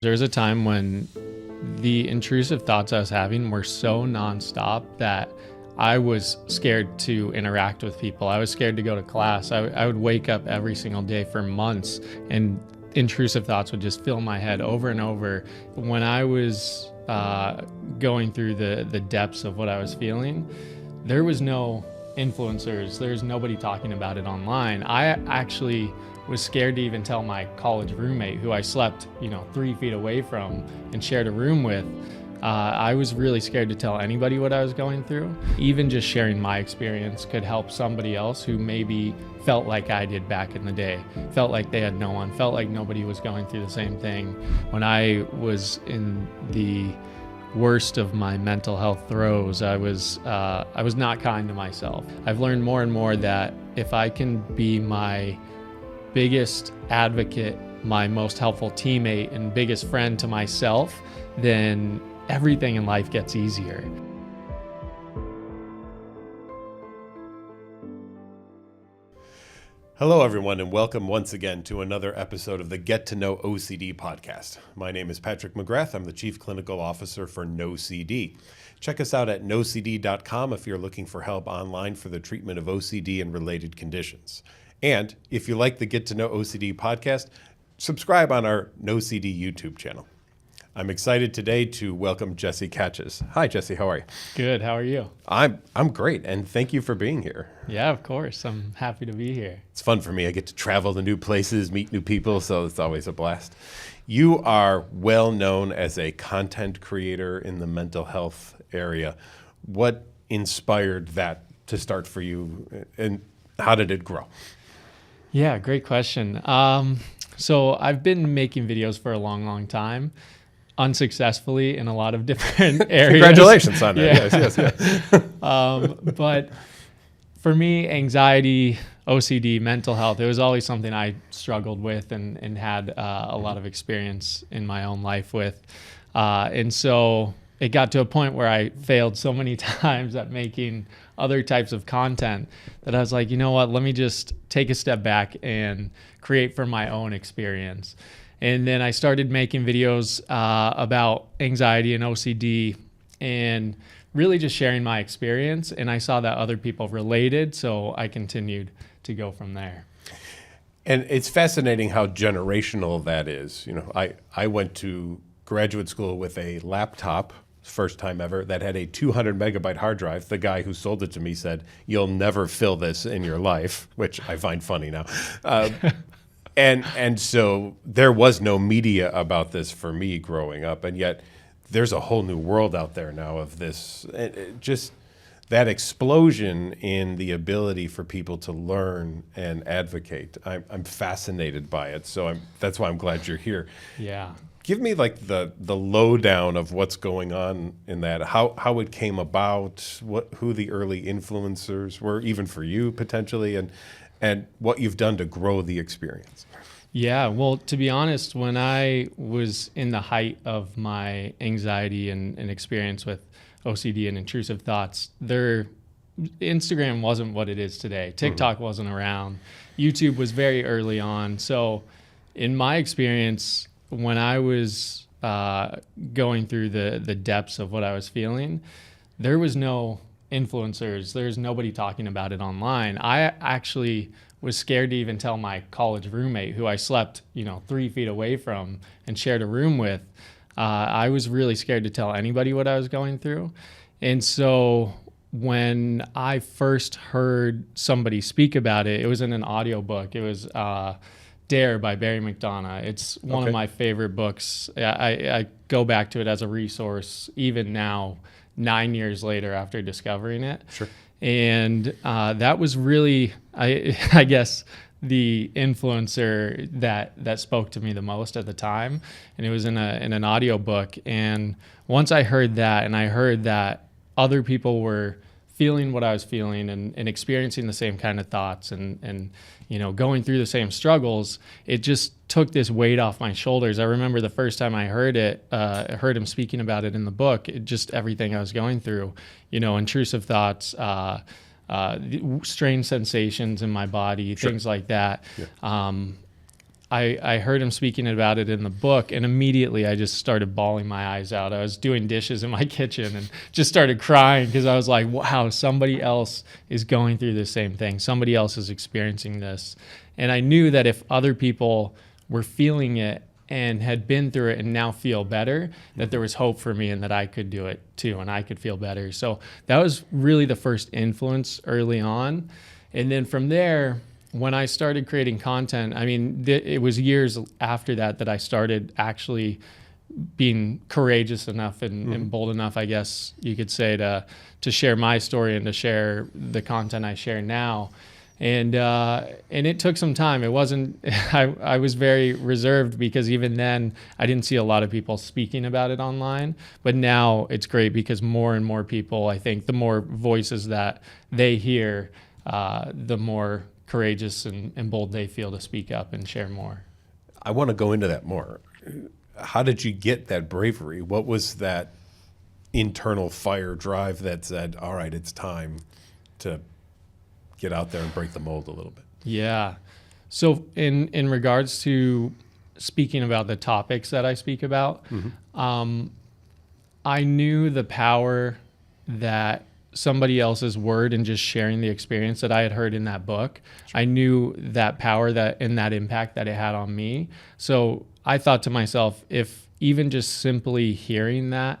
There was a time when the intrusive thoughts I was having were so nonstop that I was scared to interact with people. I was scared to go to class. I would wake up every single day for months and intrusive thoughts would just fill my head over and over. When I was going through the depths of what I was feeling, there was no influencers. There's nobody talking about it online. I actually was scared to even tell my college roommate, who I slept 3 feet away from and shared a room with. I was really scared to tell anybody what I was going through. Even just sharing my experience could help somebody else who maybe felt like I did back in the day, felt like they had no one, felt like nobody was going through the same thing. When I was in the worst of my mental health throes, I was not kind to myself. I've learned more and more that if I can be my biggest advocate, my most helpful teammate, and biggest friend to myself, then everything in life gets easier. Hello, everyone, and welcome once again to another episode of the Get to Know OCD podcast. My name is Patrick McGrath. I'm the Chief Clinical Officer for Know OCD. Check us out at knowcd.com if you're looking for help online for the treatment of OCD and related conditions. And if you like the Get to Know OCD podcast, subscribe on our Know OCD YouTube channel. I'm excited today to welcome Jesse Katches. Hi, Jesse. How are you? Good. How are you? I'm great, and thank you for being here. Yeah, of course. I'm happy to be here. It's fun for me. I get to travel to new places, meet new people, so it's always a blast. You are well known as a content creator in the mental health area. What inspired that to start for you, and how did it grow? Yeah, great question. So I've been making videos for a long time, unsuccessfully in a lot of different areas. Congratulations on that. Yes. But for me, anxiety, OCD, mental health, it was always something I struggled with and had a lot of experience in my own life with. And so it got to a point where I failed so many times at making other types of content that I was like, you know what, let me just take a step back and create from my own experience. And then I started making videos about anxiety and OCD and really just sharing my experience. And I saw that other people related, so I continued to go from there. And it's fascinating how generational that is. You know, I went to graduate school with a laptop, first time ever, that had a 200 megabyte hard drive. The guy who sold it to me said, "You'll never fill this in your life," which I find funny now. And so there was no media about this for me growing up, and yet there's a whole new world out there now of this. Just that explosion in the ability for people to learn and advocate. I'm fascinated by it, so that's why I'm glad you're here. Yeah. Give me like the lowdown of what's going on in that, how it came about, who the early influencers were, even for you potentially, and what you've done to grow the experience. Yeah, well, to be honest, when I was in the height of my anxiety and experience with OCD and intrusive thoughts, Instagram wasn't what it is today. TikTok wasn't around. YouTube was very early on. So in my experience, when I was going through the depths of what I was feeling, there was no influencers. There's nobody talking about it online. I actually was scared to even tell my college roommate, who I slept 3 feet away from and shared a room with. I was really scared to tell anybody what I was going through. And so when I first heard somebody speak about it, it was in an audiobook. It was Dare by Barry McDonough. It's one of my favorite books. I go back to it as a resource even now, 9 years later after discovering it. Sure. And that was really, I guess, the influencer that spoke to me the most at the time. And it was in an audiobook. And once I heard that, and I heard that other people were feeling what I was feeling and experiencing the same kind of thoughts and going through the same struggles, it just took this weight off my shoulders. I remember the first time I heard it, I heard him speaking about it in the book, just everything I was going through, intrusive thoughts, strange sensations in my body, things like that. Yeah. I heard him speaking about it in the book, and immediately I just started bawling my eyes out. I was doing dishes in my kitchen and just started crying because I was like, wow, somebody else is going through the same thing. Somebody else is experiencing this. And I knew that if other people were feeling it and had been through it and now feel better, that there was hope for me and that I could do it too and I could feel better. So that was really the first influence early on. And then from there, when I started creating content, I mean, it was years after that I started actually being courageous enough and bold enough, I guess you could say, to share my story and to share the content I share now. And it took some time. It wasn't, I was very reserved because even then I didn't see a lot of people speaking about it online. But now it's great because more and more people, I think the more voices that they hear, the more courageous and bold they feel to speak up and share more. I want to go into that more. How did you get that bravery? What was that internal fire drive that said, all right, it's time to get out there and break the mold a little bit? Yeah. So in regards to speaking about the topics that I speak about, I knew the power that somebody else's word and just sharing the experience that I had heard in that book. I knew that power that and that impact that it had on me. So I thought to myself, if even just simply hearing that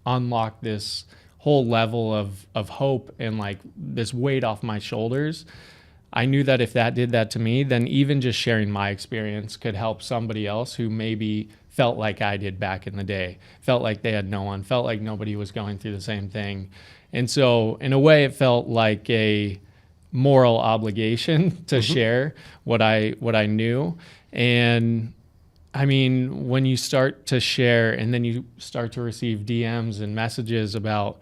unlocked this whole level of hope and like this weight off my shoulders, I knew that if that did that to me, then even just sharing my experience could help somebody else who maybe felt like I did back in the day, felt like they had no one, felt like nobody was going through the same thing. And so in a way, it felt like a moral obligation to share what I knew. And I mean, when you start to share and then you start to receive DMs and messages about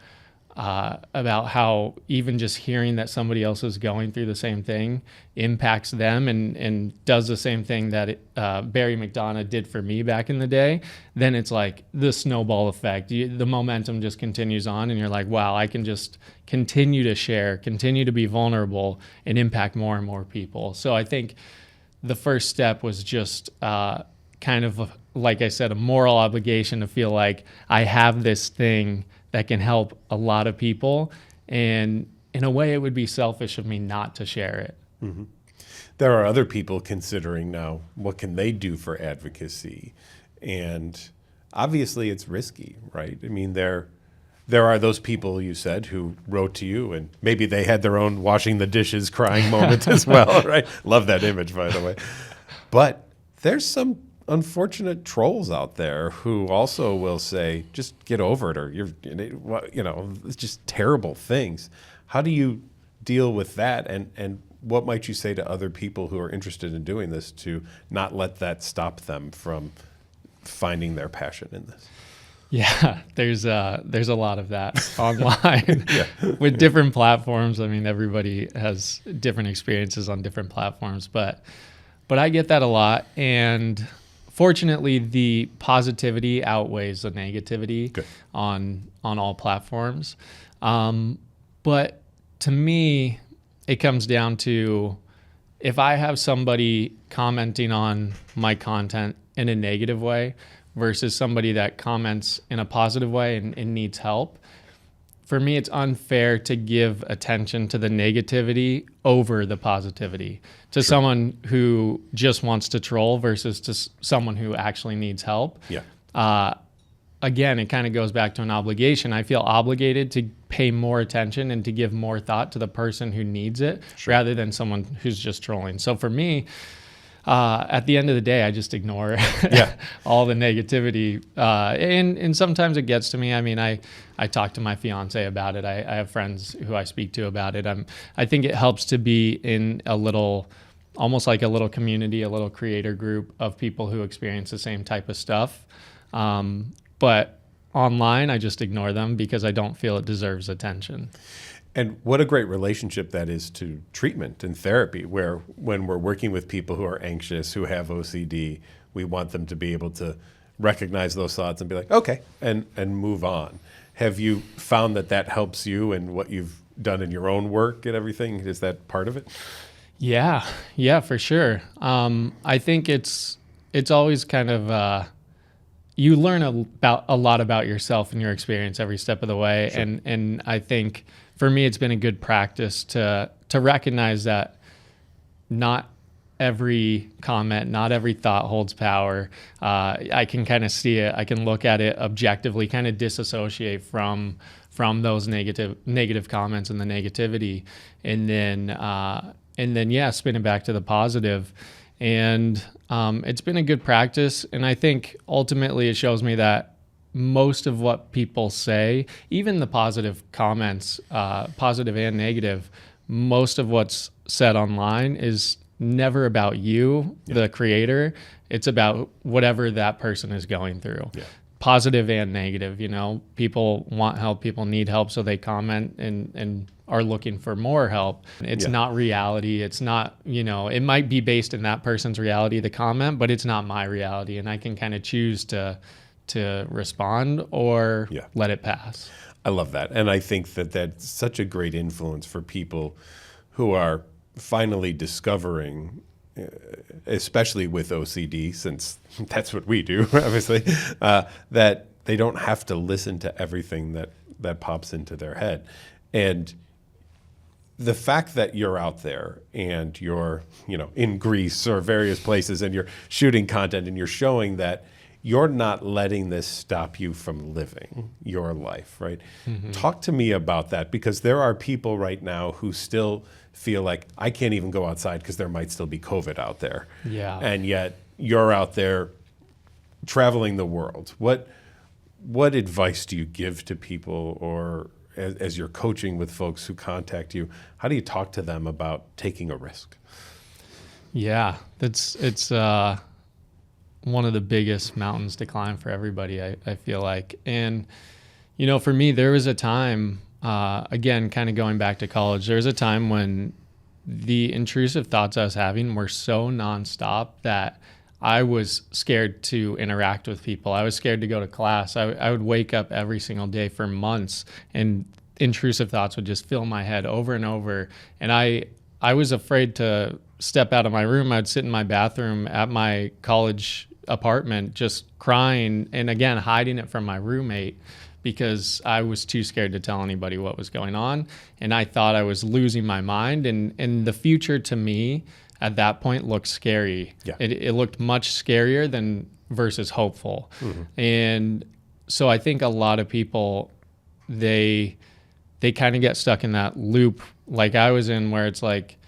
how even just hearing that somebody else is going through the same thing impacts them and does the same thing that Barry McDonough did for me back in the day, then it's like the snowball effect. The momentum just continues on and you're like, wow, I can just continue to share, continue to be vulnerable and impact more and more people. So I think the first step was just kind of, like I said, a moral obligation to feel like I have this thing that can help a lot of people. And in a way, it would be selfish of me not to share it. Mm-hmm. There are other people considering now, what can they do for advocacy? And obviously it's risky, right? I mean, there are those people you said who wrote to you and maybe they had their own washing the dishes crying moment as well, right? Love that image, by the way. But there's some unfortunate trolls out there who also will say, just get over it, or it's just terrible things. How do you deal with that? And what might you say to other people who are interested in doing this to not let that stop them from finding their passion in this? Yeah, there's a lot of that online with different platforms. I mean, everybody has different experiences on different platforms, but I get that a lot. And fortunately, the positivity outweighs the negativity on all platforms. But to me, it comes down to if I have somebody commenting on my content in a negative way versus somebody that comments in a positive way and needs help, for me, it's unfair to give attention to the negativity over the positivity to someone who just wants to troll versus to someone who actually needs help. Again, it kind of goes back to an obligation. I feel obligated to pay more attention and to give more thought to the person who needs it rather than someone who's just trolling. So for me, at the end of the day, I just ignore all the negativity. And sometimes it gets to me. I mean, I talk to my fiance about it. I have friends who I speak to about it. I think it helps to be in a little, almost like a little community, a little creator group of people who experience the same type of stuff. But online, I just ignore them because I don't feel it deserves attention. And what a great relationship that is to treatment and therapy, where when we're working with people who are anxious, who have OCD, we want them to be able to recognize those thoughts and be like, okay, and move on. Have you found that helps you in what you've done in your own work and everything? Is that part of it? Yeah, for sure. I think it's always kind of you learn a lot about yourself and your experience every step of the way, Sure. and I think for me it's been a good practice to recognize that not every comment, not every thought holds power. I can kind of see it. I can look at it objectively, kind of disassociate from those negative comments and the negativity, and then yeah, spin it back to the positive. And it's been a good practice. And I think ultimately it shows me that most of what people say, even the positive comments, positive and negative, most of what's said online is never about you, the creator. It's about whatever that person is going through. Yeah. Positive and negative, people want help, people need help, so they comment and are looking for more help. It's not reality. It's not, it might be based in that person's reality, the comment, but it's not my reality. And I can kind of choose to respond or let it pass. I love that. And I think that that's such a great influence for people who are finally discovering, especially with OCD, since that's what we do, obviously, that they don't have to listen to everything that pops into their head. And the fact that you're out there and you're, in Greece or various places and you're shooting content and you're showing that you're not letting this stop you from living your life, right? Mm-hmm. Talk to me about that, because there are people right now who still feel like, I can't even go outside because there might still be COVID out there. Yeah. And yet you're out there traveling the world. What advice do you give to people, or as you're coaching with folks who contact you, how do you talk to them about taking a risk? Yeah, it's one of the biggest mountains to climb for everybody, I feel like. And, for me, there was a time, again, kind of going back to college, there was a time when the intrusive thoughts I was having were so nonstop that I was scared to interact with people. I was scared to go to class. I would wake up every single day for months, and intrusive thoughts would just fill my head over and over. And I was afraid to step out of my room. I'd sit in my bathroom at my college apartment just crying, and again, hiding it from my roommate, because I was too scared to tell anybody what was going on. And I thought I was losing my mind. And the future to me at that point looked scary. Yeah. It looked much scarier than versus hopeful. Mm-hmm. And so I think a lot of people, they kind of get stuck in that loop like I was in, where it's like,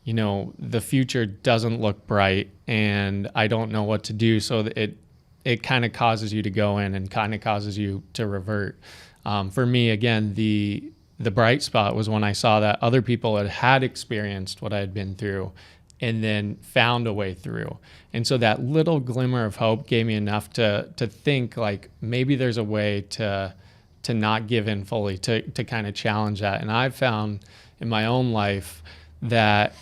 the future doesn't look bright and I don't know what to do. So it kind of causes you to go in and kind of causes you to revert. For me, again, the bright spot was when I saw that other people had experienced what I had been through and then found a way through. And so that little glimmer of hope gave me enough to think like maybe there's a way to not give in fully, to kind of challenge that. And I've found in my own life that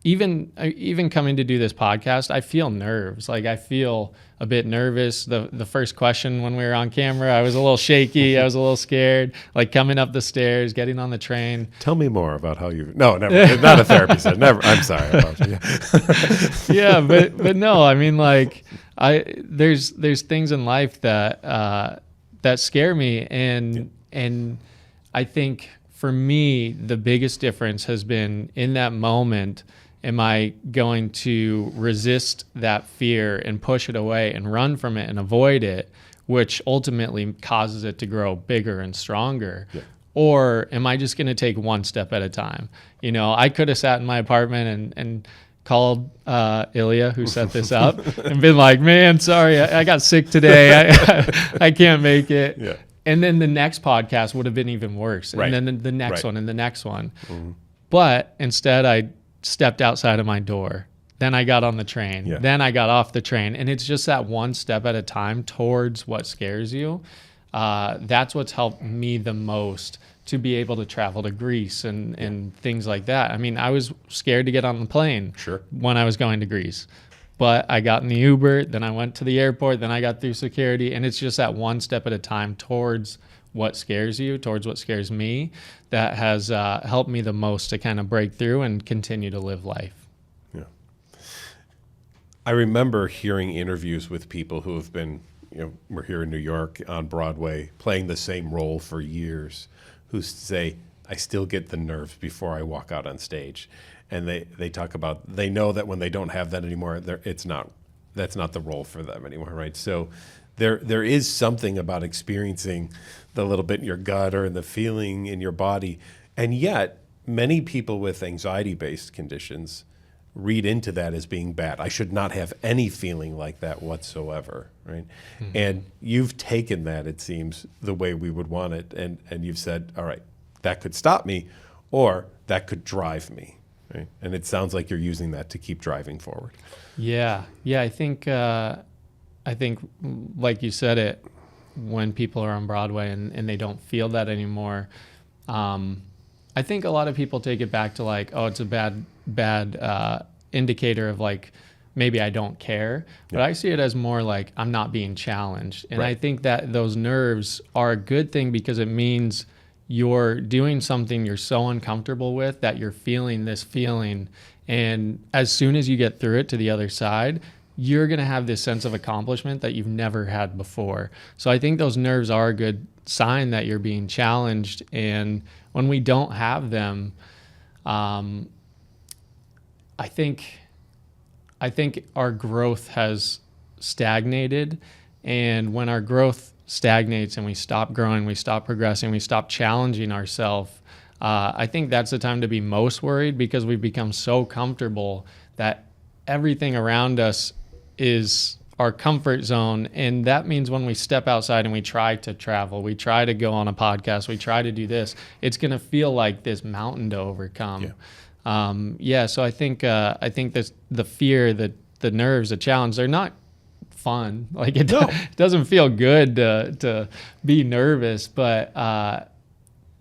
even coming to do this podcast, I feel nerves. Like I feel a bit nervous. The first question when we were on camera, I was a little shaky. I was a little scared, like coming up the stairs, getting on the train. Tell me more about how you, no, never, not a therapy session. Never. I'm sorry about you. Yeah, but no, I mean, like there's things in life that scare me. And I think for me, the biggest difference has been in that moment, am I going to resist that fear and push it away and run from it and avoid it, which ultimately causes it to grow bigger and stronger? Yeah. Or am I just going to take one step at a time? I could have sat in my apartment and called Ilya, who set this up, and been like, man, sorry, I got sick today. I can't make it. Yeah. And then the next podcast would have been even worse. Right. And then the next one and the next one. Mm-hmm. But instead, I stepped outside of my door. Then I got on the train. Yeah. Then I got off the train. And it's just that one step at a time towards what scares you. That's what's helped me the most to be able to travel to Greece and things like that. I mean, I was scared to get on the plane when I was going to Greece. but I got in the Uber, then I went to the airport, then I got through security, and it's just that one step at a time towards what scares you, towards what scares me, that has helped me the most to kind of break through and continue to live life. Yeah. I remember hearing interviews with people who have been, we're here in New York on Broadway playing the same role for years, who say, I still get the nerves before I walk out on stage. And they talk about, they know that when they don't have that anymore, that's not the role for them anymore, right? So there is something about experiencing the little bit in your gut or in the feeling in your body. And yet, many people with anxiety-based conditions read into that as being bad. I should not have any feeling like that whatsoever, right? Mm-hmm. And you've taken that, it seems, the way we would want it, and you've said, all right, that could stop me, or that could drive me, right? And it sounds like you're using that to keep driving forward. Yeah, I think like you said it, when people are on Broadway and they don't feel that anymore, I think a lot of people take it back to like, oh, it's a bad indicator of like, maybe I don't care. But I see it as more like I'm not being challenged. And I think that those nerves are a good thing because it means you're doing something you're so uncomfortable with that you're feeling this feeling. And as soon as you get through it to the other side, you're going to have this sense of accomplishment that you've never had before. So I think those nerves are a good sign that you're being challenged. And when we don't have them, I think our growth has stagnated. And when our growth stagnates and we stop growing, we stop progressing, we stop challenging ourselves, I think that's the time to be most worried, because we've become so comfortable that everything around us is our comfort zone. And that means when we step outside and we try to travel, we try to go on a podcast, we try to do this, it's going to feel like this mountain to overcome. So I think this, the fear, the nerves, the challenge, they're not fun. Like it doesn't feel good to be nervous, but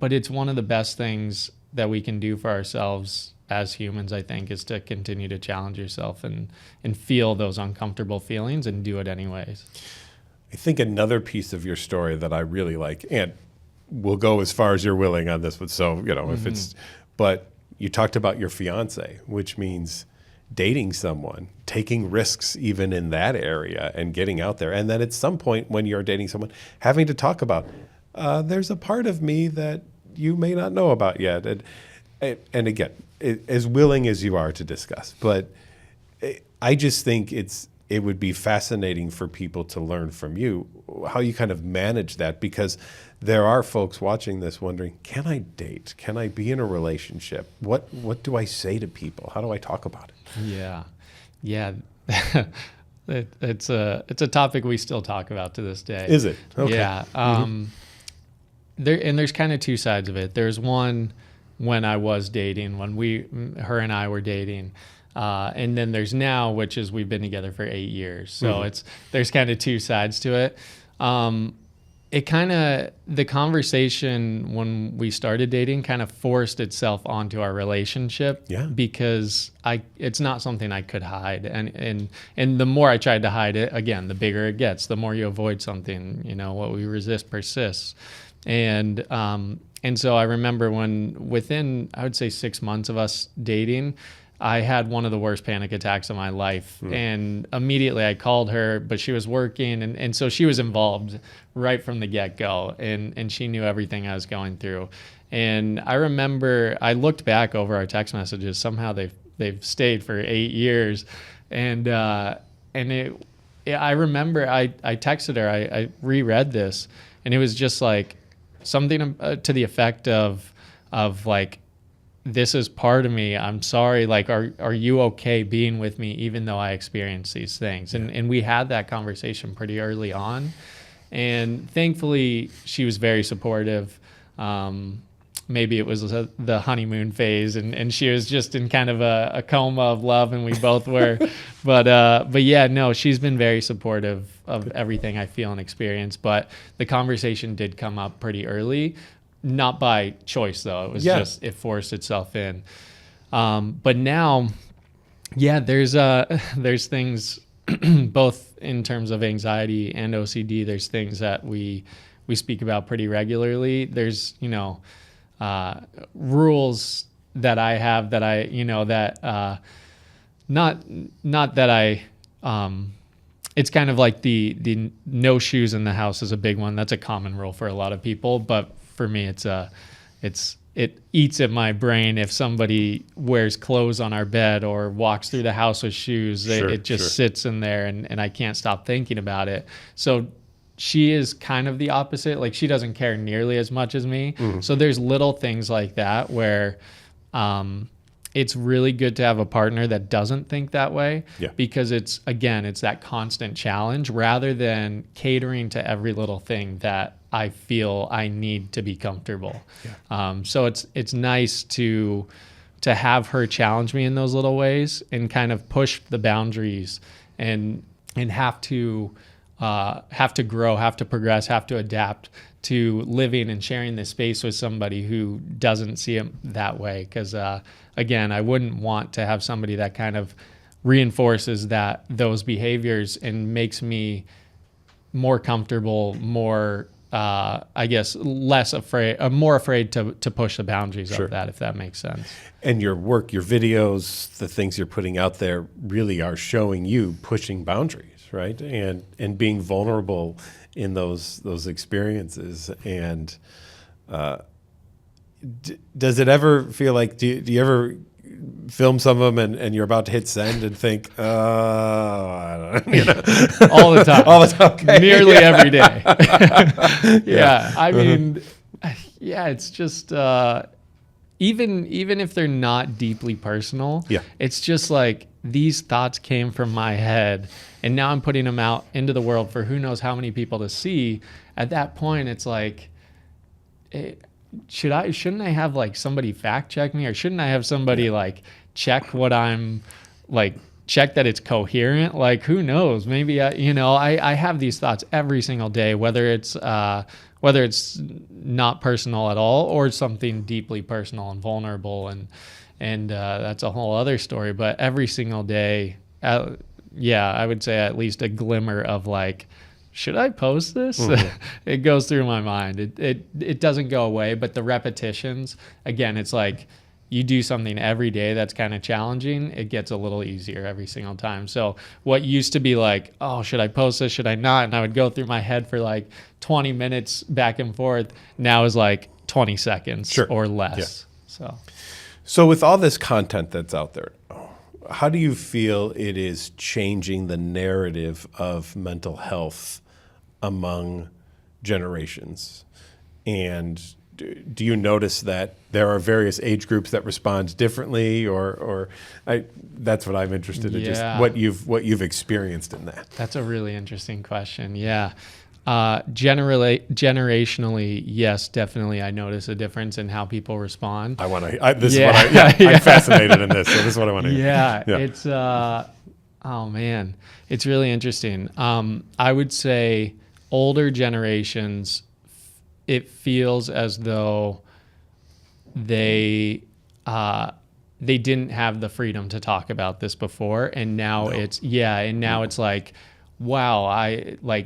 it's one of the best things that we can do for ourselves as humans, I think, is to continue to challenge yourself and feel those uncomfortable feelings and do it anyways. I think another piece of your story that I really like, and we'll go as far as you're willing on this, but but you talked about your fiance, which means dating someone, taking risks even in that area and getting out there. And then at some point when you're dating someone, having to talk about, there's a part of me that you may not know about yet. And again, as willing as you are to discuss, but I just think it would be fascinating for people to learn from you how you kind of manage that, because there are folks watching this wondering, can I date? Can I be in a relationship? What do I say to people? How do I talk about it? Yeah. It's a topic we still talk about to this day. Is it? Okay. Yeah. There's kind of two sides of it. There's one when I was dating, when her and I were dating. And then there's now, which is we've been together for 8 years. So there's kind of two sides to it. The conversation when we started dating kind of forced itself onto our relationship because it's not something I could hide. And the more I tried to hide it, again, the bigger it gets, the more you avoid something, what we resist persists. And so I remember within, I would say 6 months of us dating, I had one of the worst panic attacks of my life. And immediately I called her, but she was working. And so she was involved right from the get-go. And she knew everything I was going through. And I remember I looked back over our text messages. Somehow they've stayed for 8 years. And I remember I texted her, I reread this. And it was just like something to the effect of like, this is part of me. I'm sorry. Like, are you okay being with me even though I experience these things? And we had that conversation pretty early on. And thankfully, she was very supportive. Maybe it was the honeymoon phase, and she was just in kind of a coma of love, and we both were. But yeah, no, she's been very supportive of everything I feel and experience. But the conversation did come up pretty early. Not by choice, though. It was just, it forced itself in. But now Yeah, there's things both in terms of anxiety and OCD. There's things that we speak about pretty regularly. There's rules that I have that I that not that I it's kind of like the no shoes in the house is a big one. That's a common rule for a lot of people, but for me it eats at my brain if somebody wears clothes on our bed or walks through the house with shoes. It just sits in there and I can't stop thinking about it. So she is kind of the opposite. Like, she doesn't care nearly as much as me. Mm-hmm. So there's little things like that where it's really good to have a partner that doesn't think that way, because it's that constant challenge rather than catering to every little thing that I feel I need to be comfortable. So it's nice to have her challenge me in those little ways and kind of push the boundaries and have to grow, have to progress, have to adapt to living and sharing this space with somebody who doesn't see it that way. Because again, I wouldn't want to have somebody that kind of reinforces those behaviors and makes me more comfortable, more I guess less afraid, more afraid to push the boundaries of that, if that makes sense. And your work, your videos, the things you're putting out there really are showing you pushing boundaries, right? And being vulnerable in those experiences. And does it ever feel like, do you ever film some of them and you're about to hit send and think, I don't know, all the time, okay. Nearly every day. I mean, it's just, even if they're not deeply personal, it's just like these thoughts came from my head and now I'm putting them out into the world for who knows how many people to see. At that point, it's like, shouldn't I have like somebody fact check me, or shouldn't I have somebody like check what I'm like, check that it's coherent? Like, who knows? Maybe I have these thoughts every single day, whether it's not personal at all or something deeply personal and vulnerable, and that's a whole other story. But every single day, I would say at least a glimmer of like, should I post this? Mm-hmm. It goes through my mind. It doesn't go away, but the repetitions, again, it's like you do something every day that's kind of challenging, it gets a little easier every single time. So what used to be like, oh, should I post this? Should I not? And I would go through my head for like 20 minutes back and forth. Now is like 20 seconds or less. So with all this content that's out there, how do you feel it is changing the narrative of mental health among generations? And do you notice that there are various age groups that respond differently, or that's what I'm interested in, just what you've experienced in that. That's a really interesting question. Generationally, yes, definitely. I notice a difference in how people respond. I'm fascinated in this. So this is what I want to hear. It's oh man, it's really interesting. I would say older generations, it feels as though they didn't have the freedom to talk about this before, and now it's like, wow,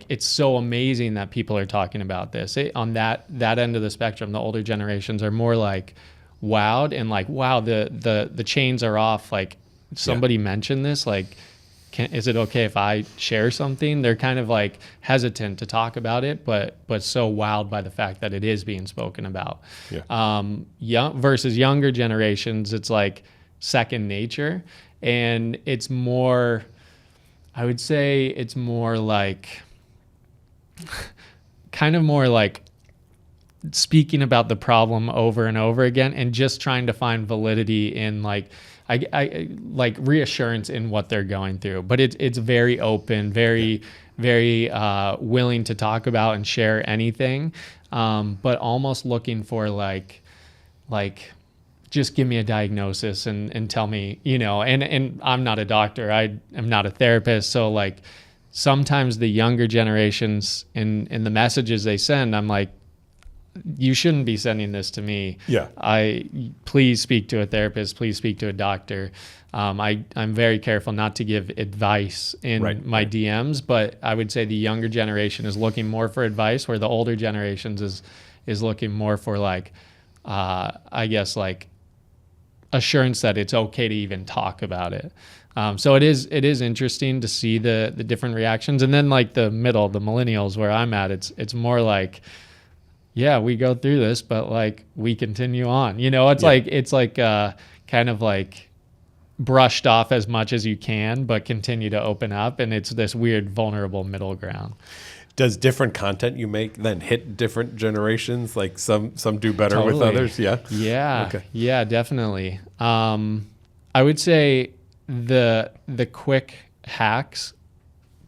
it's so amazing that people are talking about this. On that end of the spectrum, the older generations are more like wowed and like, wow, the chains are off. Like, somebody mentioned this, like, is it okay if I share something? They're kind of like hesitant to talk about it, but so wowed by the fact that it is being spoken about. Versus younger generations, it's like second nature, and it's more, I would say it's more like, kind of more like speaking about the problem over and over again and just trying to find validity in like, I like reassurance in what they're going through. But it's very open, very willing to talk about and share anything, but almost looking for like just give me a diagnosis and tell me, and I'm not a doctor, I am not a therapist, so like sometimes the younger generations in the messages they send, I'm like, you shouldn't be sending this to me. Yeah. Please speak to a therapist. Please speak to a doctor. I'm very careful not to give advice in my DMs, but I would say the younger generation is looking more for advice, where the older generations is looking more for like, I guess like assurance that it's okay to even talk about it. So it is interesting to see the different reactions. And then like the millennials where I'm at, it's more like, yeah, we go through this, but like we continue on, it's like kind of like brushed off as much as you can, but continue to open up. And it's this weird, vulnerable middle ground. Does different content you make then hit different generations? Like some do better Totally. with others? Yeah. Yeah. Okay. Yeah, definitely. I would say the quick hacks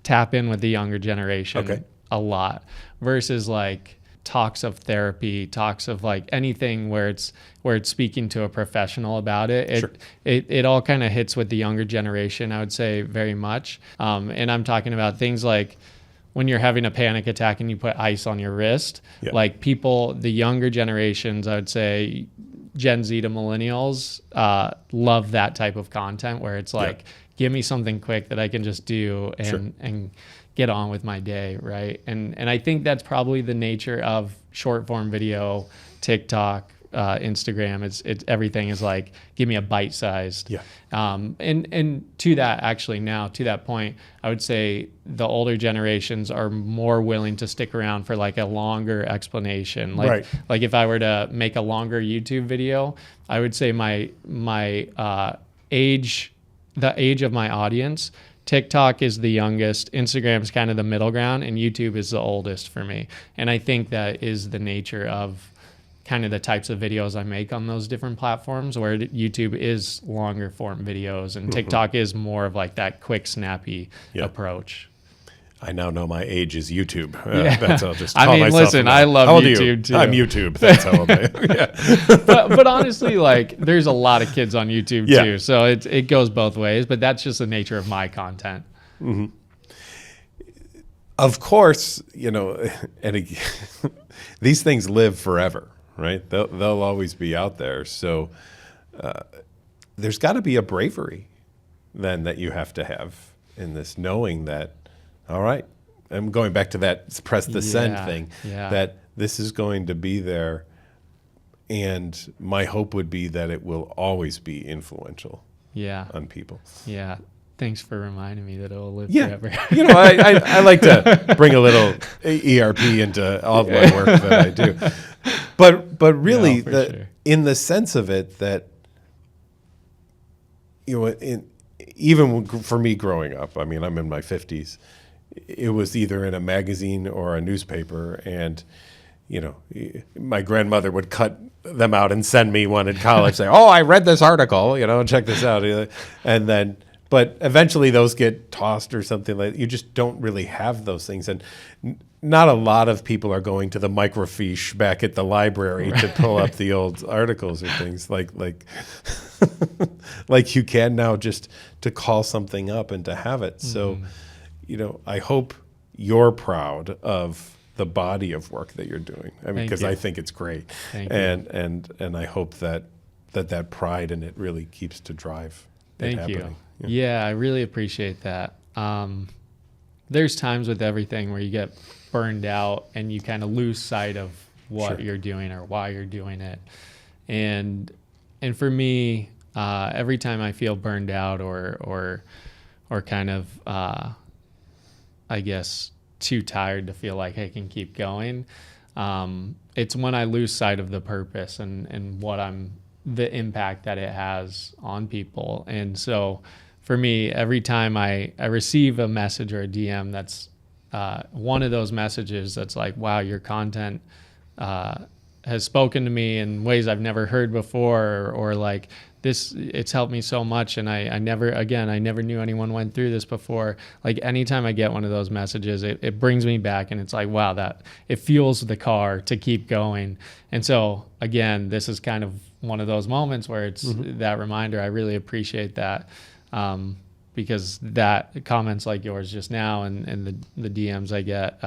tap in with the younger generation a lot versus like talks of therapy, talks of like anything where it's speaking to a professional about it. It all kind of hits with the younger generation, I would say, very much. And I'm talking about things like when you're having a panic attack and you put ice on your wrist, like the younger generations, I would say Gen Z to millennials, love that type of content where it's like, give me something quick that I can just do and get on with my day, right? And I think that's probably the nature of short form video, TikTok, Instagram. It's everything is like, give me a bite sized. And to that point, I would say the older generations are more willing to stick around for like a longer explanation. Like if I were to make a longer YouTube video, I would say my age, the age of my audience, TikTok is the youngest, Instagram is kind of the middle ground, and YouTube is the oldest for me. And I think that is the nature of kind of the types of videos I make on those different platforms, where YouTube is longer form videos and TikTok is more of like that quick, snappy approach. I now know my age is YouTube. That's I'll just call I mean, myself. Listen, I love YouTube too. I'm YouTube. That's how old I am. but honestly, like there's a lot of kids on YouTube too, so it goes both ways. But that's just the nature of my content. Mm-hmm. Of course, and these things live forever, right? They'll always be out there. So there's got to be a bravery then that you have to have in this, knowing that, all right, I'm going back to that press the send thing, that this is going to be there. And my hope would be that it will always be influential on people. Yeah. Thanks for reminding me that it will live forever. I like to bring a little ERP into all of my work that I do. But really, in the sense of it, that, even for me growing up, I mean, I'm in my 50s, it was either in a magazine or a newspaper, and my grandmother would cut them out and send me one in college, say, "Oh, I read this article, check this out," and then. But eventually those get tossed or something like that. You just don't really have those things. And not a lot of people are going to the microfiche back at the library to pull up the old articles or things like like you can now, just to call something up and to have it. So, I hope you're proud of the body of work that you're doing. I mean, because I think it's great. And I hope that pride in it really keeps to drive it happening. Thank you. Yeah, I really appreciate that. There's times with everything where you get burned out and you kind of lose sight of what you're doing or why you're doing it. And for me, every time I feel burned out or kind of, I guess, too tired to feel like I can keep going, it's when I lose sight of the purpose and the impact that it has on people. And so for me, every time I receive a message or a DM that's one of those messages that's like, wow, your content has spoken to me in ways I've never heard before, or like this, it's helped me so much, and I never knew anyone went through this before. Like anytime I get one of those messages, it brings me back, and it's like, wow, that it fuels the car to keep going. And so again, this is kind of one of those moments where it's that reminder. I really appreciate that. because that comments like yours just now and the DMs I get,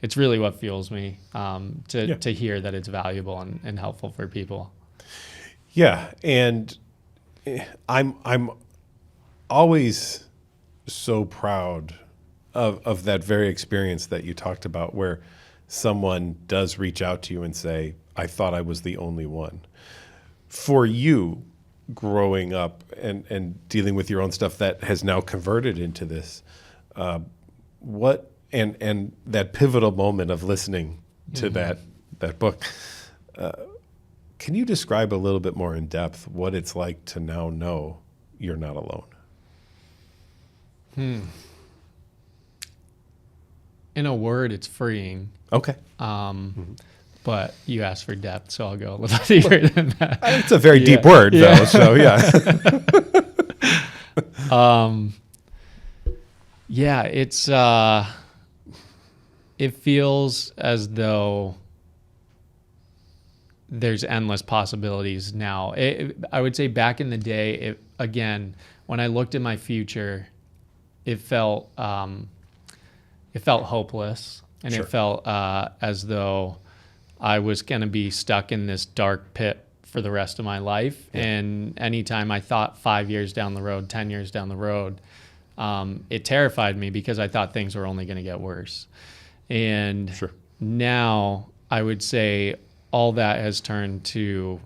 it's really what fuels me to hear that it's valuable and helpful for people. Yeah, and I'm always so proud of that very experience that you talked about, where someone does reach out to you and say, I thought I was the only one. For you, growing up and dealing with your own stuff that has now converted into this, what and that pivotal moment of listening to that book, can you describe a little bit more in depth what it's like to now know you're not alone? In a word, it's freeing. Okay. But you asked for depth, so I'll go a little deeper than that. It's a very deep word, though, so yeah. It's it feels as though there's endless possibilities now. I would say back in the day, again, when I looked at my future, it felt hopeless, and Sure. it felt as though I was going to be stuck in this dark pit for the rest of my life. Yeah. And anytime I thought 5 years down the road, 10 years down the road, it terrified me because I thought things were only going to get worse. And Sure. Now I would say all that has turned to,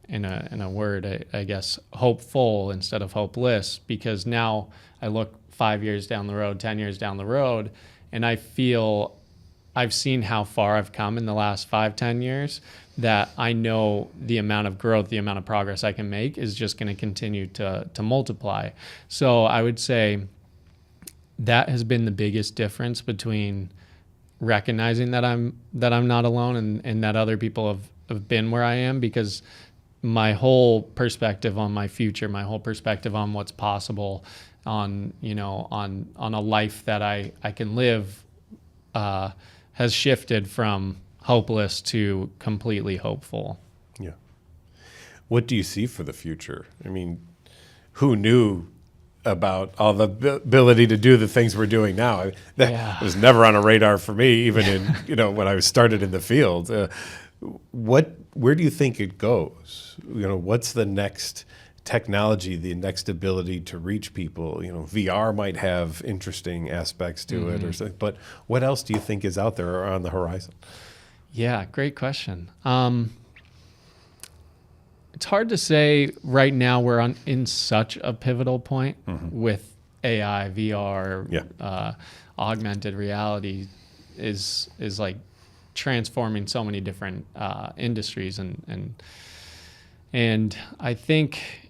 in a word, I guess, hopeful instead of hopeless, because now I look 5 years down the road, 10 years down the road, and I feel I've seen how far I've come in the last 5-10 years, that I know the amount of growth, the amount of progress I can make is just going to continue to multiply. So I would say that has been the biggest difference between recognizing that I'm not alone and that other people have been where I am, because my whole perspective on my future, my whole perspective on what's possible, on a life that I can live, has shifted from hopeless to completely hopeful. Yeah. What do you see for the future? I mean, who knew about all the ability to do the things we're doing now? That was never on a radar for me, even in when I was started in the field. Where do you think it goes? What's the next technology, the next ability to reach people? VR might have interesting aspects to it or something, but what else do you think is out there or on the horizon? Yeah, great question. It's hard to say right now. We're in such a pivotal point with AI, VR, augmented reality is like transforming so many different industries, and I think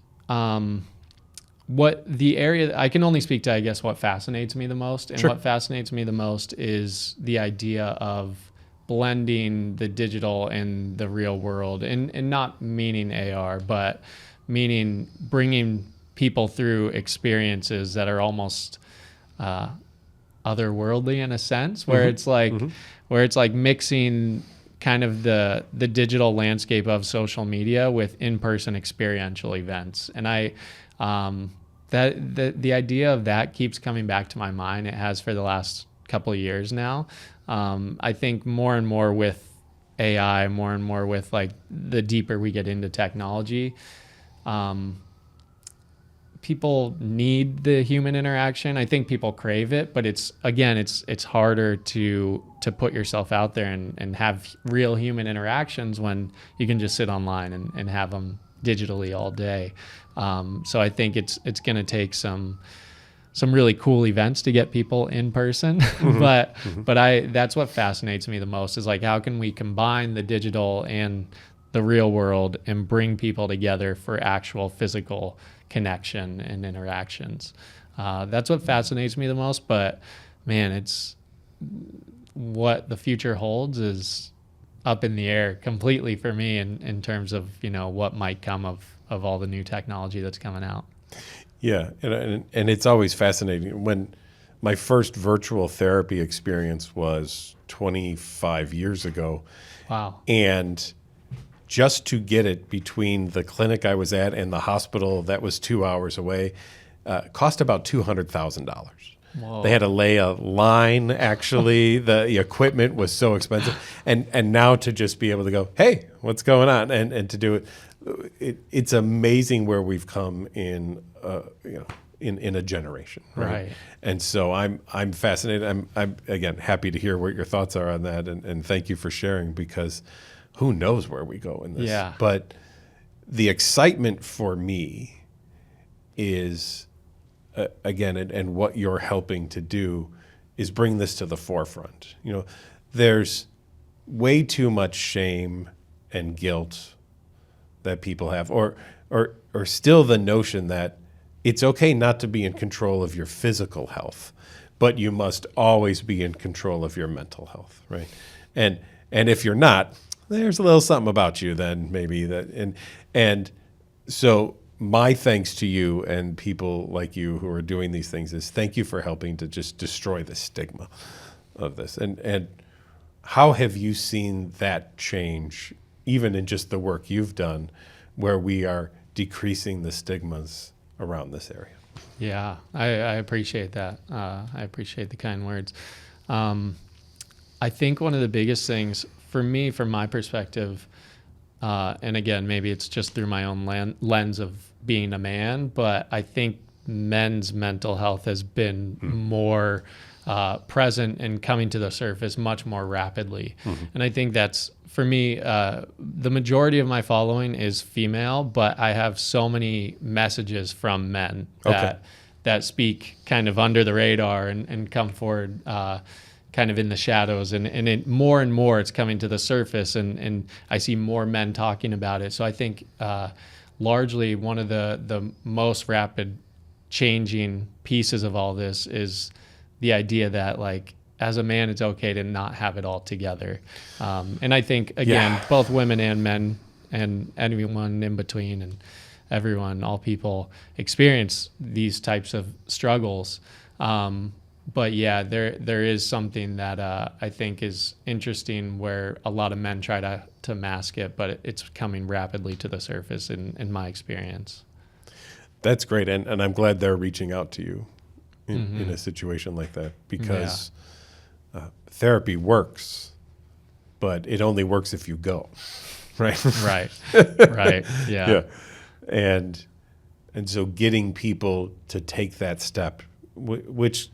what the area, I can only speak to, I guess, what fascinates me the most. And Sure. What fascinates me the most is the idea of blending the digital and the real world, and not meaning AR, but meaning bringing people through experiences that are almost otherworldly in a sense, where it's like mixing kind of the digital landscape of social media with in-person experiential events. And the idea of that keeps coming back to my mind. It has for the last couple of years now. I think more and more with AI, more and more with like the deeper we get into technology, people need the human interaction. I think people crave it, but it's harder to put yourself out there and have real human interactions when you can just sit online and have them digitally all day. So I think it's going to take some really cool events to get people in person. But that's what fascinates me the most, is like, how can we combine the digital and the real world and bring people together for actual physical connection and interactions. That's what fascinates me the most. But man, it's what the future holds is up in the air completely for me in terms of what might come of all the new technology that's coming out. Yeah, and it's always fascinating. When my first virtual therapy experience was 25 years ago. Wow. And just to get it between the clinic I was at and the hospital that was 2 hours away, cost about $200,000. Whoa. They had to lay a line. Actually, the equipment was so expensive, and now to just be able to go, hey, what's going on, and to do it's amazing where we've come in, in a generation, right? And so I'm fascinated. I'm again happy to hear what your thoughts are on that, and thank you for sharing, because who knows where we go in this? Yeah. But the excitement for me is, again, and what you're helping to do is bring this to the forefront. There's way too much shame and guilt that people have, or still the notion that it's okay not to be in control of your physical health, but you must always be in control of your mental health, right? And if you're not, there's a little something about you then maybe that, and so my thanks to you and people like you who are doing these things is thank you for helping to just destroy the stigma of this. And how have you seen that change, even in just the work you've done, where we are decreasing the stigmas around this area? Yeah, I appreciate that. I appreciate the kind words. I think one of the biggest things for me, from my perspective, and again, maybe it's just through my own lens of being a man, but I think men's mental health has been more present and coming to the surface much more rapidly. And I think that's, for me, the majority of my following is female, but I have so many messages from men that speak kind of under the radar and come forward kind of in the shadows, and it more and more it's coming to the surface, and I see more men talking about it. So I think largely one of the most rapid changing pieces of all this is the idea that, like, as a man, it's okay to not have it all together. And I think, again, both women and men and anyone in between and everyone, all people experience these types of struggles. But yeah, there is something that I think is interesting, where a lot of men try to mask it, but it's coming rapidly to the surface in my experience. That's great. And I'm glad they're reaching out to you in a situation like that, because therapy works, but it only works if you go, right? Right. Yeah. And so getting people to take that step, which,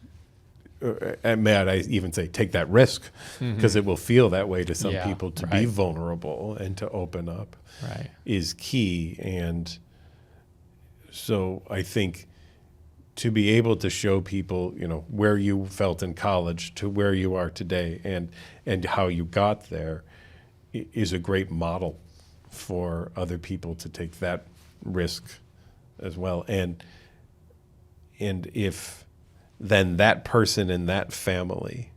and may I even say, take that risk, because it will feel that way to some people, to be vulnerable and to open up is key. And so I think to be able to show people, where you felt in college to where you are today, and how you got there, is a great model for other people to take that risk as well. And if then that person in that family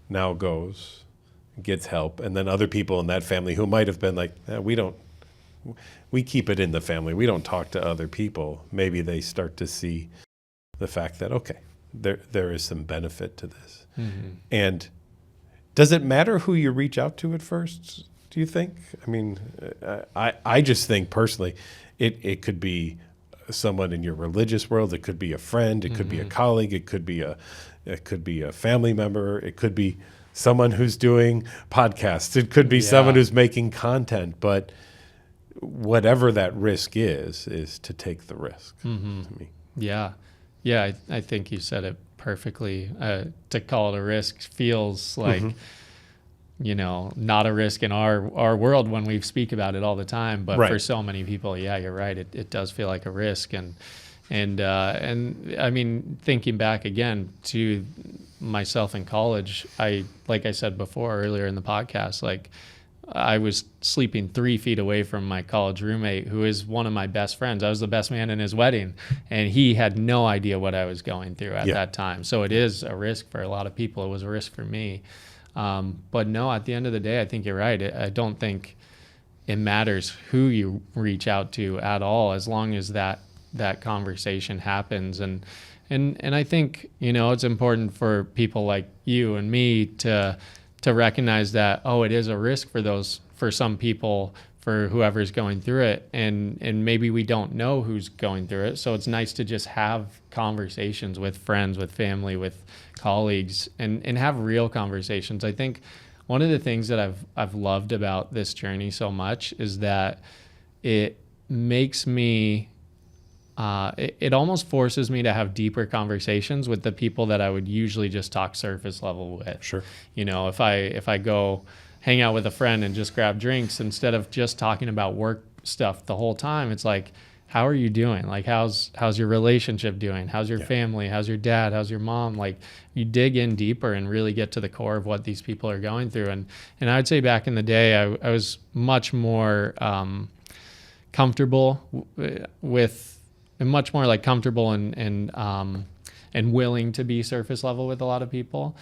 now goes, gets help, and then other people in that family who might have been like, we keep it in the family, we don't talk to other people, maybe they start to see the fact that, okay, there is some benefit to this. And does it matter who you reach out to at first, do you think? I mean, I just think personally, it could be someone in your religious world, it could be a friend, it could be a colleague, it could be a family member, it could be someone who's doing podcasts, it could be someone who's making content, but whatever that risk is to take the risk, to me. Yeah, I think you said it perfectly. To call it a risk feels like, not a risk in our world when we speak about it all the time. But for so many people, you're right. It does feel like a risk. And I mean, thinking back again to myself in college, like I said before earlier in the podcast, like, I was sleeping 3 feet away from my college roommate, who is one of my best friends. I was the best man in his wedding, and he had no idea what I was going through at that time. So it is a risk for a lot of people. It was a risk for me. But no, at the end of the day, I think you're right. I don't think it matters who you reach out to at all, as long as that conversation happens. And I think, it's important for people like you and me to recognize that, it is a risk for some people for whoever's going through it, and maybe we don't know who's going through it. So it's nice to just have conversations with friends, with family, with colleagues, and have real conversations. I think one of the things that I've loved about this journey so much is that it makes me it almost forces me to have deeper conversations with the people that I would usually just talk surface level with. Sure. You know, if I go hang out with a friend and just grab drinks, instead of just talking about work stuff the whole time, it's like, how are you doing? Like, how's your relationship doing? How's your family? How's your dad? How's your mom? Like, you dig in deeper and really get to the core of what these people are going through. And I would say back in the day, I was much more comfortable with, and much more like comfortable and willing to be surface level with a lot of people,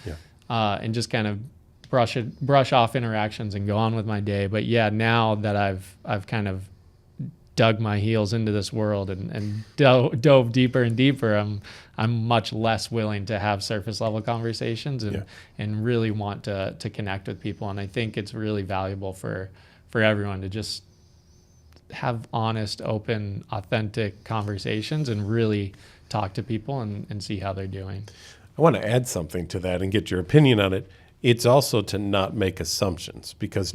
and just kind of brush off interactions and go on with my day. But yeah, now that I've kind of dug my heels into this world and dove deeper and deeper, I'm much less willing to have surface level conversations and really want to connect with people. And I think it's really valuable for everyone to just have honest, open, authentic conversations and really talk to people and see how they're doing. I want to add something to that and get your opinion on it. It's also to not make assumptions, because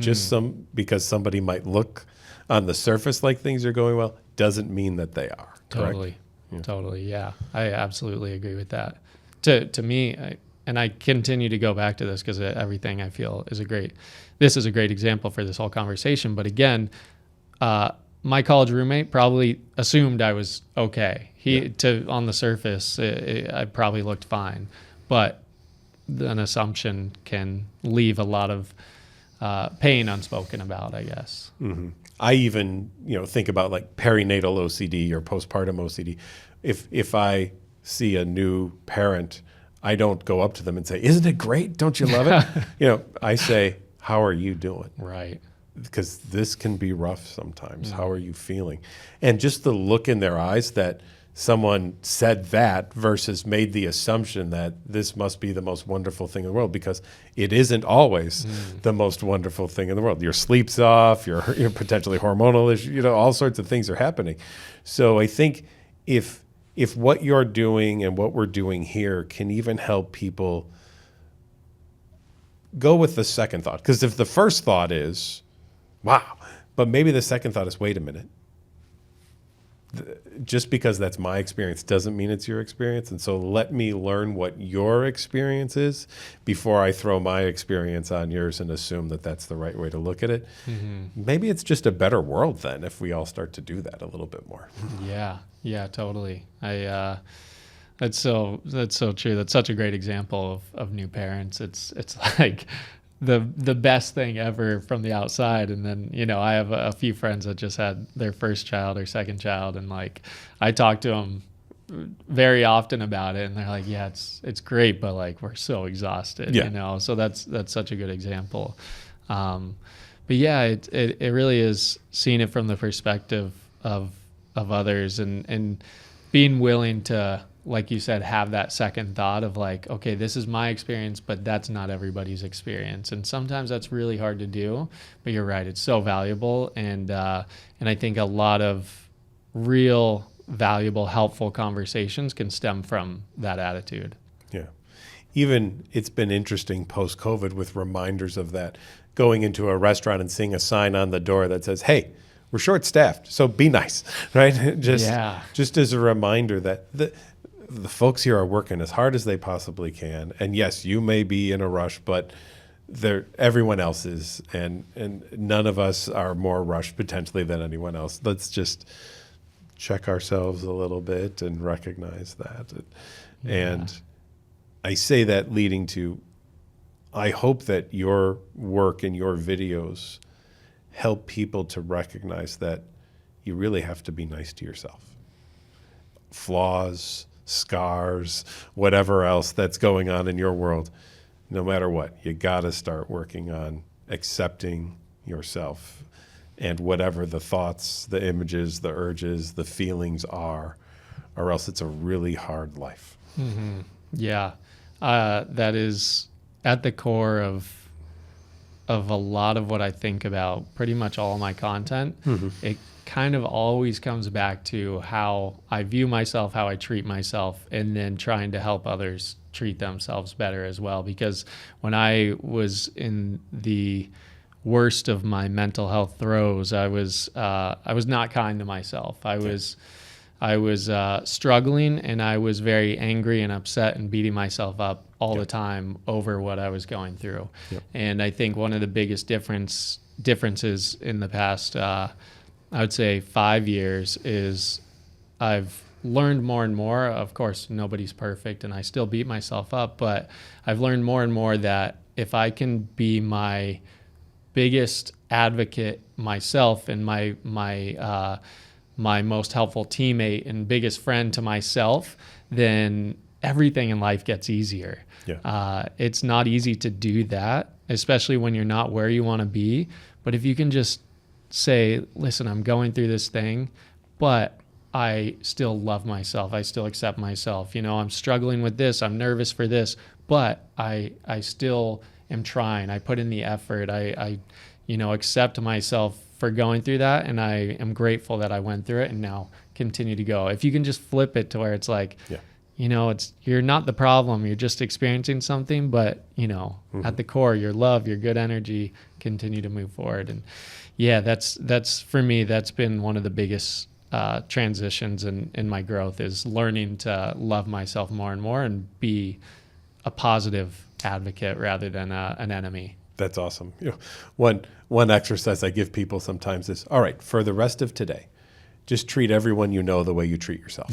because somebody might look on the surface like things are going well doesn't mean that they are. Correct? Totally. Yeah, I absolutely agree with that. To me, and I continue to go back to this because everything I feel is this is a great example for this whole conversation. But again, my college roommate probably assumed I was okay. On the surface, I probably looked fine, but an assumption can leave a lot of pain unspoken about, I guess. Mm-hmm. I even think about like perinatal OCD or postpartum OCD. If I see a new parent, I don't go up to them and say, "Isn't it great? Don't you love it?" I say, "How are you doing?" Right. Because this can be rough sometimes. How are you feeling? And just the look in their eyes that someone said that versus made the assumption that this must be the most wonderful thing in the world, because it isn't always the most wonderful thing in the world. Your sleep's off, you're potentially hormonal issues, all sorts of things are happening. So I think if what you're doing and what we're doing here can even help people go with the second thought, because if the first thought is, wow, but maybe the second thought is, wait a minute. Just because that's my experience doesn't mean it's your experience. And so let me learn what your experience is before I throw my experience on yours and assume that that's the right way to look at it. Mm-hmm. Maybe it's just a better world then if we all start to do that a little bit more. Yeah, totally. That's so true. That's such a great example of new parents. It's like the best thing ever from the outside. And then, I have a few friends that just had their first child or second child. And like, I talk to them very often about it and they're like, yeah, it's great, but like, we're so exhausted, so that's such a good example. But yeah, it really is seeing it from the perspective of others and being willing to, like you said, have that second thought of like, okay, this is my experience, but that's not everybody's experience. And sometimes that's really hard to do, but you're right. It's so valuable. And I think a lot of real valuable, helpful conversations can stem from that attitude. Yeah. Even it's been interesting post-COVID with reminders of that, going into a restaurant and seeing a sign on the door that says, hey, we're short-staffed, so be nice, right? Just as a reminder that the folks here are working as hard as they possibly can. And yes, you may be in a rush, but everyone else is. And none of us are more rushed potentially than anyone else. Let's just check ourselves a little bit and recognize that. Yeah. And I say that leading to, I hope that your work and your videos help people to recognize that you really have to be nice to yourself. Flaws, scars, whatever else that's going on in your world, no matter what, you got to start working on accepting yourself and whatever the thoughts, the images, the urges, the feelings are, or else it's a really hard life. Mm-hmm. Yeah. That is at the core of of a lot of what I think about, pretty much all of my content, it kind of always comes back to how I view myself, how I treat myself, and then trying to help others treat themselves better as well. Because when I was in the worst of my mental health throes, I was not kind to myself. I was struggling, and I was very angry and upset and beating myself up all the time over what I was going through. And I think one of the biggest differences in the past, I would say 5 years, is I've learned more and more. Of course, nobody's perfect, and I still beat myself up, but I've learned more and more that if I can be my biggest advocate myself and my most helpful teammate and biggest friend to myself, then everything in life gets easier. It's not easy to do that, especially when you're not where you want to be. But if you can just say, listen, I'm going through this thing, but I still love myself. I still accept myself. I'm struggling with this. I'm nervous for this, but I still am trying. I put in the effort. I accept myself for going through that, and I am grateful that I went through it and now continue to go. If you can just flip it to where it's like, you're not the problem. You're just experiencing something, but at the core, your love, your good energy, continue to move forward. And that's for me, that's been one of the biggest transitions in my growth, is learning to love myself more and more and be a positive advocate rather than an enemy. That's awesome. One exercise I give people sometimes is, all right, for the rest of today, just treat everyone you know the way you treat yourself.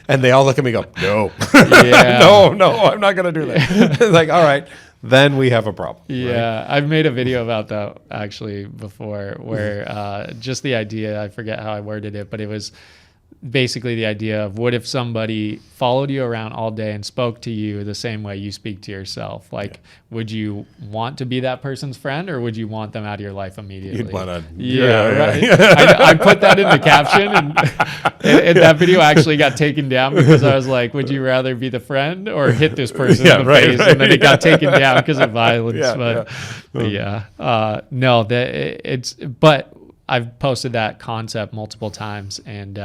And they all look at me and go, no, no, I'm not going to do that. It's like, all right, then we have a problem. Right? I've made a video about that actually before, where just the idea, I forget how I worded it, but it was basically the idea of, what if somebody followed you around all day and spoke to you the same way you speak to yourself? Like, would you want to be that person's friend, or would you want them out of your life immediately? You'd want to. Right. I put that in the caption, and that video actually got taken down because I was like, would you rather be the friend or hit this person in the face? And then it got taken down because of violence. But I've posted that concept multiple times, and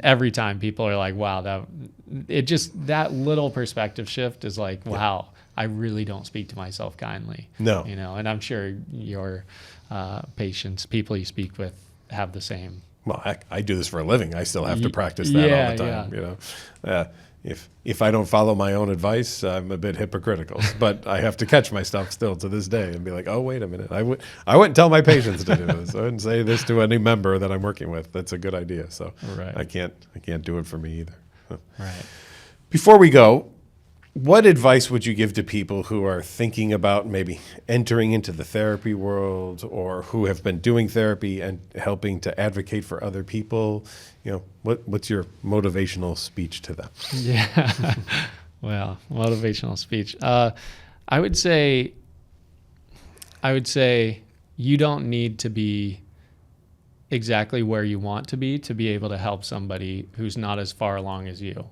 every time people are like, wow, that little perspective shift is like, wow, I really don't speak to myself kindly. No. And I'm sure your patients, people you speak with, have the same. Well, heck, I do this for a living. I still have to practice that all the time. If I don't follow my own advice, I'm a bit hypocritical. But I have to catch myself still to this day and be like, oh, wait a minute. I wouldn't tell my patients to do this. I wouldn't say this to any member that I'm working with. That's a good idea. So I can't do it for me either. Right. Before we go, what advice would you give to people who are thinking about maybe entering into the therapy world, or who have been doing therapy and helping to advocate for other people? What's your motivational speech to them? Yeah. Well, motivational speech. I would say you don't need to be exactly where you want to be able to help somebody who's not as far along as you.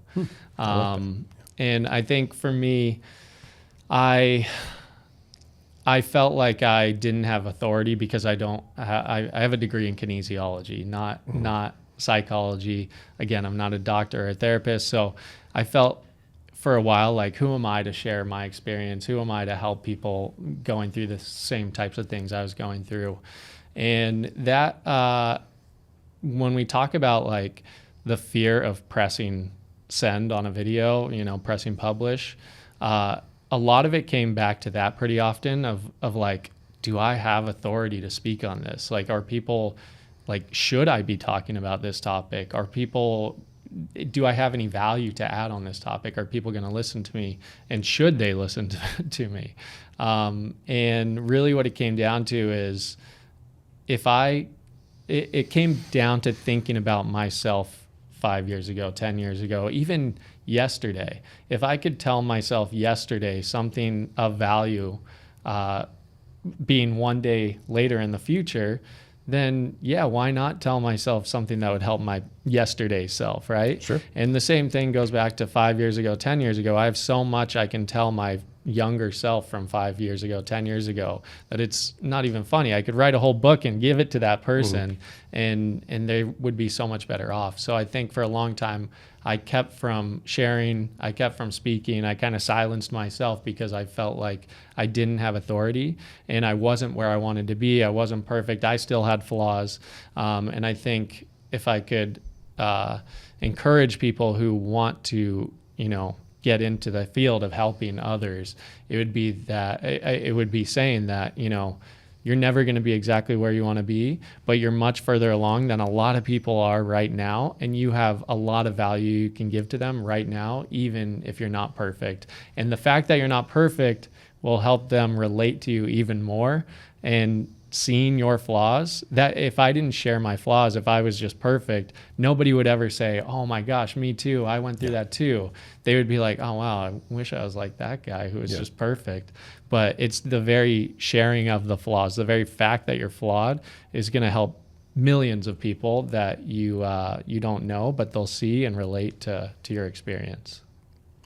And I think for me, I felt like I didn't have authority because I have a degree in kinesiology, not psychology. Again, I'm not a doctor or a therapist. So I felt for a while like, who am I to share my experience? Who am I to help people going through the same types of things I was going through? And that, when we talk about like the fear of pressing send on a video, pressing publish, a lot of it came back to that pretty often of like, do I have authority to speak on this? Like, are people like, should I be talking about this topic? Do I have any value to add on this topic? Are people going to listen to me? And should they listen to me? And really what it came down to is, it came down to thinking about myself 5 years ago, 10 years ago, even yesterday. If I could tell myself yesterday something of value, being one day later in the future, then why not tell myself something that would help my yesterday self, right? Sure. And the same thing goes back to 5 years ago, 10 years ago. I have so much I can tell my younger self from 5 years ago, 10 years ago, that it's not even funny. I could write a whole book and give it to that person, and they would be so much better off. So I think for a long time, I kept from sharing, I kept from speaking. I kind of silenced myself because I felt like I didn't have authority and I wasn't where I wanted to be. I wasn't perfect. I still had flaws. And I think if I could encourage people who want to, get into the field of helping others, it would be saying that, you're never going to be exactly where you want to be, but you're much further along than a lot of people are right now. And you have a lot of value you can give to them right now, even if you're not perfect. And the fact that you're not perfect will help them relate to you even more. And seeing your flaws, that if I didn't share my flaws, if I was just perfect, nobody would ever say, oh my gosh, me too, I went through that too. They would be like, oh wow, I wish I was like that guy who was just perfect. But it's the very sharing of the flaws, the very fact that you're flawed is going to help millions of people that you don't know, but they'll see and relate to your experience.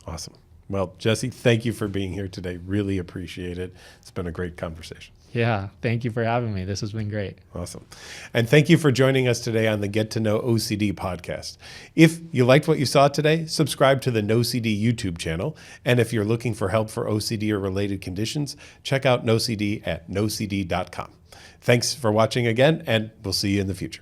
Awesome. Well, Jesse, thank you for being here today. Really appreciate it. It's been a great conversation. Yeah, thank you for having me. This has been great. Awesome. And thank you for joining us today on the Get to Know OCD podcast. If you liked what you saw today, subscribe to the NOCD YouTube channel. And if you're looking for help for OCD or related conditions, check out NOCD at NOCD.com. Thanks for watching again, and we'll see you in the future.